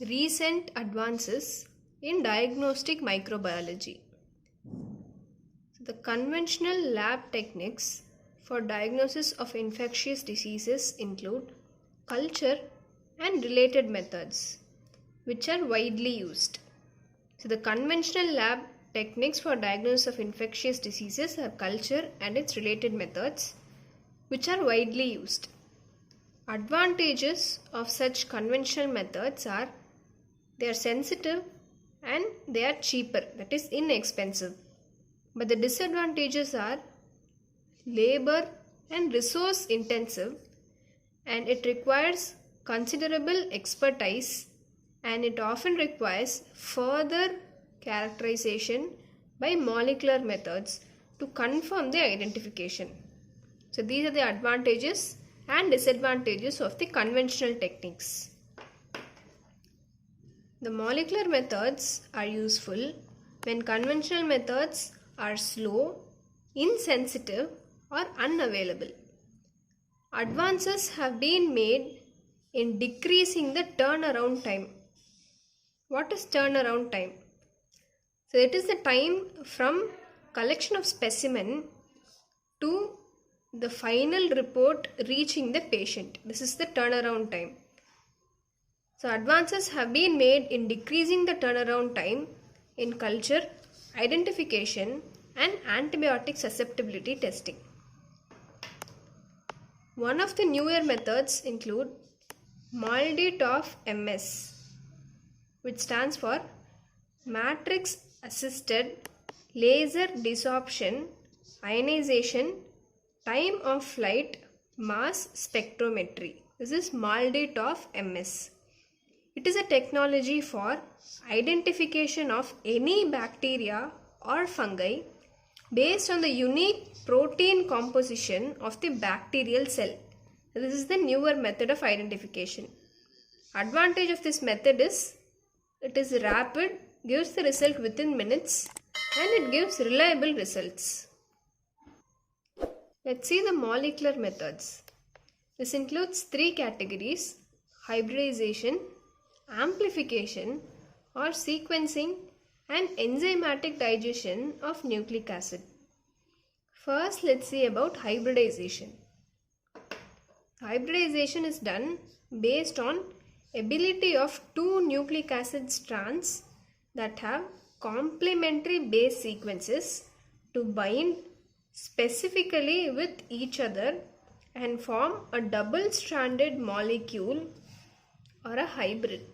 Recent advances in diagnostic microbiology. The conventional lab techniques for diagnosis of infectious diseases include culture and related methods, which are widely used. So the conventional lab techniques for diagnosis of infectious diseases are culture and its related methods, which are widely used. Advantages of such conventional methods are they are sensitive and they are cheaper, that is inexpensive. But the disadvantages are labor and resource intensive, and it requires considerable expertise, and it often requires further characterization by molecular methods to confirm the identification. So these are the advantages and disadvantages of the conventional techniques. The molecular methods are useful when conventional methods are slow, insensitive, or unavailable. Advances have been made in decreasing the turnaround time. What is turnaround time? So it is the time from collection of specimen to the final report reaching the patient. This is the turnaround time. So advances have been made in decreasing the turnaround time in culture, identification, and antibiotic susceptibility testing. One of the newer methods include MALDI-TOF MS, which stands for Matrix Assisted Laser Desorption Ionization Time of Flight Mass Spectrometry. This is MALDI-TOF MS. It is a technology for identification of any bacteria or fungi based on the unique protein composition of the bacterial cell. This is the newer method of identification. Advantage of this method is it is rapid, gives the result within minutes, and it gives reliable results. Let's see the molecular methods. This includes three categories: hybridization, amplification or sequencing, and enzymatic digestion of nucleic acid. First, let's see about hybridization. Hybridization is done based on ability of two nucleic acid strands that have complementary base sequences to bind specifically with each other and form a double-stranded molecule or a hybrid.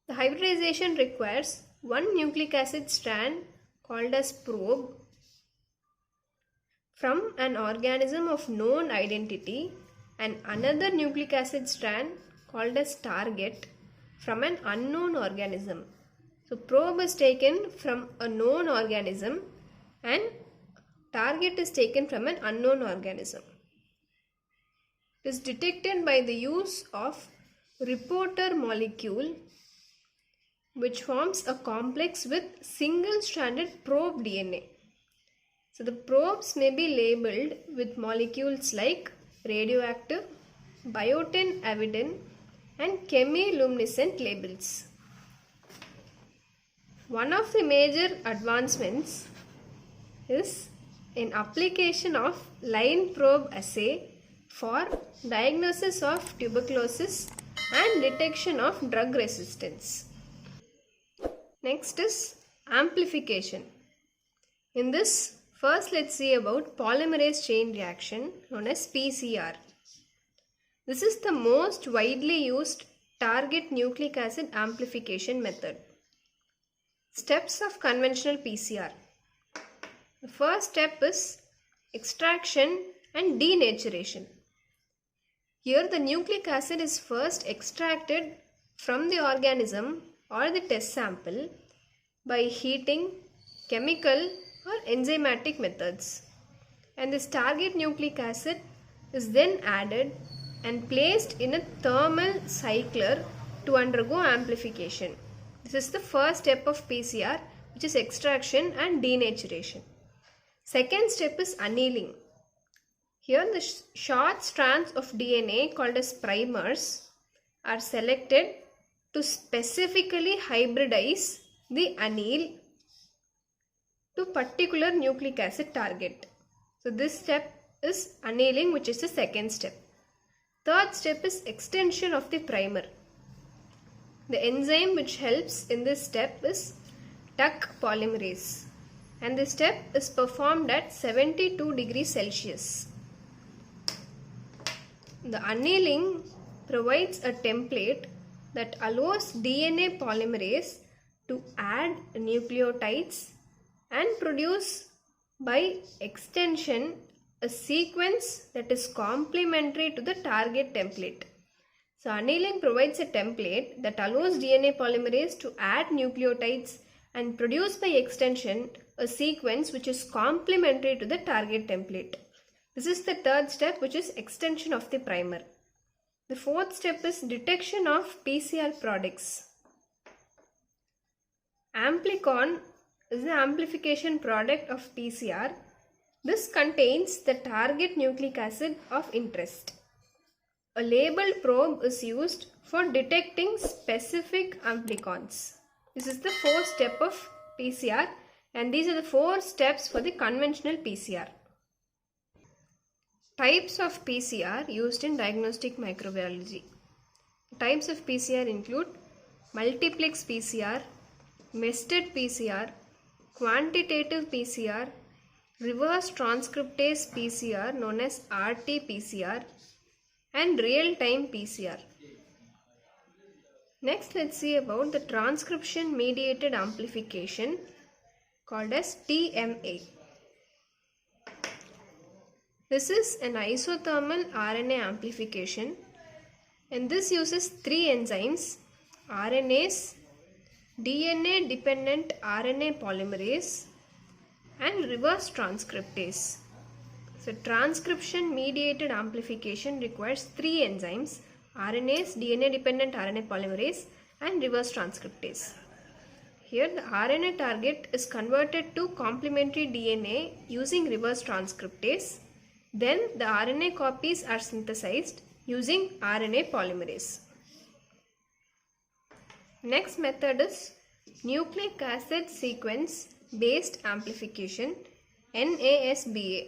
The hybridization requires one nucleic acid strand called as probe from an organism of known identity and another nucleic acid strand called as target from an unknown organism. So probe is taken from a known organism and target is taken from an unknown organism. It is detected by the use of reporter molecule, which forms a complex with single-stranded probe DNA. So the probes may be labeled with molecules like radioactive, biotin, avidin, and chemiluminescent labels. One of the major advancements is in application of line probe assay for diagnosis of tuberculosis and detection of drug resistance. Next is amplification. In this, first let's see about polymerase chain reaction known as PCR. This is the most widely used target nucleic acid amplification method. Steps of conventional PCR. The first step is extraction and denaturation. Here the nucleic acid is first extracted from the organism or the test sample by heating, chemical or enzymatic methods, and this target nucleic acid is then added and placed in a thermal cycler to undergo amplification. This is the first step of PCR, which is extraction and denaturation. Second step is annealing. Here the short strands of DNA called as primers are selected to specifically hybridize the anneal to particular nucleic acid target. So this step is annealing, which is the second step. Third step is extension of the primer. The enzyme which helps in this step is Tuck polymerase, and this step is performed at 72 degrees Celsius. The annealing provides a template that allows DNA polymerase to add nucleotides and produce by extension a sequence that is complementary to the target template. So annealing provides a template that allows DNA polymerase to add nucleotides and produce by extension a sequence which is complementary to the target template. This is the third step, which is extension of the primer. The fourth step is detection of PCR products. Amplicon is the amplification product of PCR. This contains the target nucleic acid of interest. A labeled probe is used for detecting specific amplicons. This is the fourth step of PCR, and these are the 4 steps for the conventional PCR. Types of PCR used in diagnostic microbiology. Types of PCR include multiplex PCR, nested PCR, quantitative PCR, reverse transcriptase PCR known as RT-PCR, and real-time PCR. Next, let's see about the transcription mediated amplification called as TMA. This is an isothermal RNA amplification, and this uses 3 enzymes: RNase, DNA dependent RNA polymerase, and reverse transcriptase. So transcription mediated amplification requires 3 enzymes: RNase, DNA dependent RNA polymerase, and reverse transcriptase. Here the RNA target is converted to complementary DNA using reverse transcriptase. Then the RNA copies are synthesized using RNA polymerase. Next method is nucleic acid sequence based amplification, NASBA.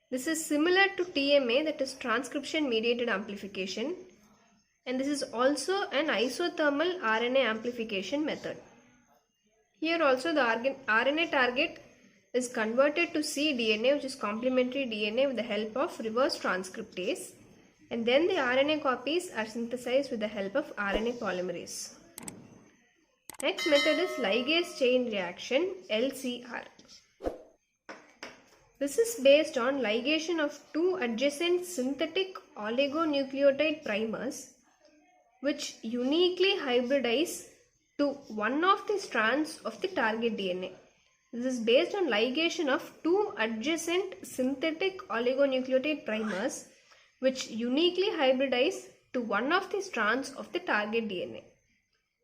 This is similar to TMA, that is transcription mediated amplification, and this is also an isothermal RNA amplification method. Here also the RNA target is converted to cDNA, which is complementary DNA, with the help of reverse transcriptase, and then the RNA copies are synthesized with the help of RNA polymerase. Next method is ligase chain reaction, LCR. This is based on ligation of 2 adjacent synthetic oligonucleotide primers which uniquely hybridize to one of the strands of the target DNA. This is based on ligation of 2 adjacent synthetic oligonucleotide primers which uniquely hybridize to one of the strands of the target DNA.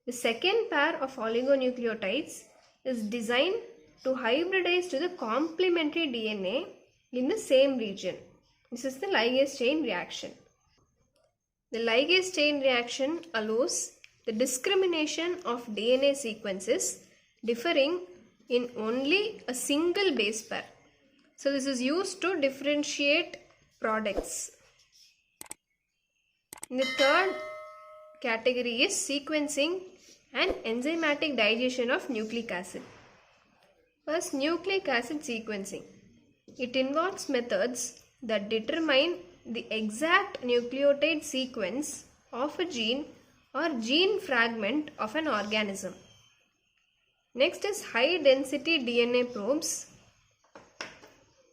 The second pair of oligonucleotides is designed to hybridize to the complementary DNA in the same region. This is the ligase chain reaction. The ligase chain reaction allows the discrimination of DNA sequences differing in only a single base pair. So this is used to differentiate products. The third category is sequencing and enzymatic digestion of nucleic acid. First, nucleic acid sequencing. It involves methods that determine the exact nucleotide sequence of a gene or gene fragment of an organism. Next is high density DNA probes.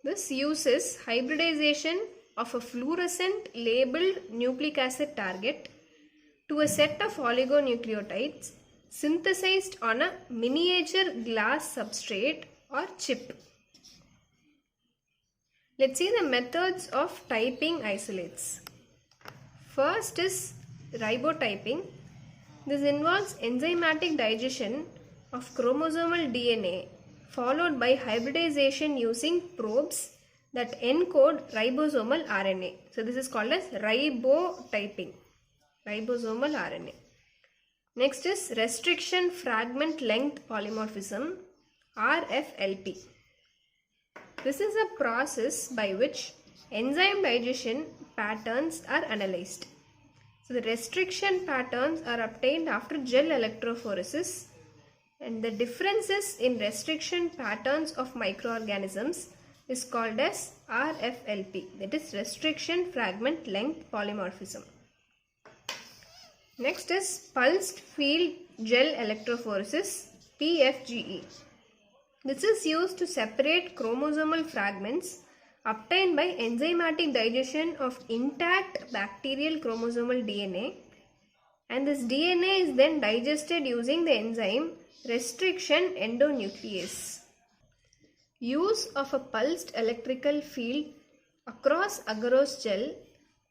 This uses hybridization of a fluorescent labeled nucleic acid target to a set of oligonucleotides synthesized on a miniature glass substrate or chip. Let's see the methods of typing isolates. First is ribotyping. This involves enzymatic digestion of chromosomal DNA followed by hybridization using probes that encode ribosomal RNA. So this is called as ribotyping. ribosomal RNA. Next is restriction fragment length polymorphism, RFLP. This is a process by which enzyme digestion patterns are analyzed. So the restriction patterns are obtained after gel electrophoresis, and the differences in restriction patterns of microorganisms is called as RFLP, that is restriction fragment length polymorphism. Next is pulsed field gel electrophoresis, PFGE. This is used to separate chromosomal fragments obtained by enzymatic digestion of intact bacterial chromosomal DNA, and this DNA is then digested using the enzyme restriction endonuclease. Use of a pulsed electrical field across agarose gel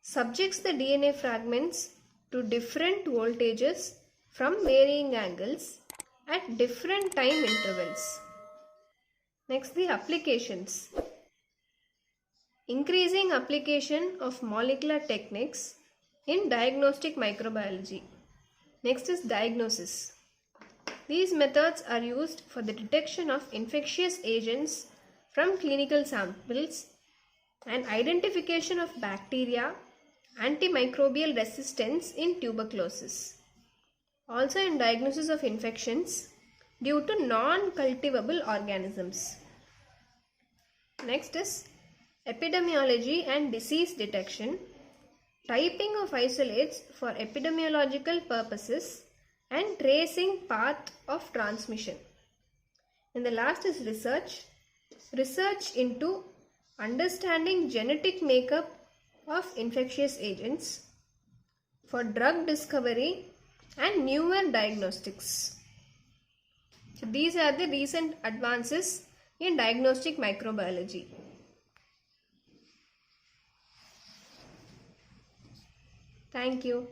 subjects the DNA fragments to different voltages from varying angles at different time intervals. Next, the applications. Increasing application of molecular techniques in diagnostic microbiology. Next is diagnosis. These methods are used for the detection of infectious agents from clinical samples and identification of bacteria, antimicrobial resistance in tuberculosis. Also in diagnosis of infections due to non-cultivable organisms. Next is epidemiology and disease detection, typing of isolates for epidemiological purposes, and tracing path of transmission. And the last is research into understanding genetic makeup of infectious agents for drug discovery and newer diagnostics. So these are the recent advances in diagnostic microbiology. Thank you.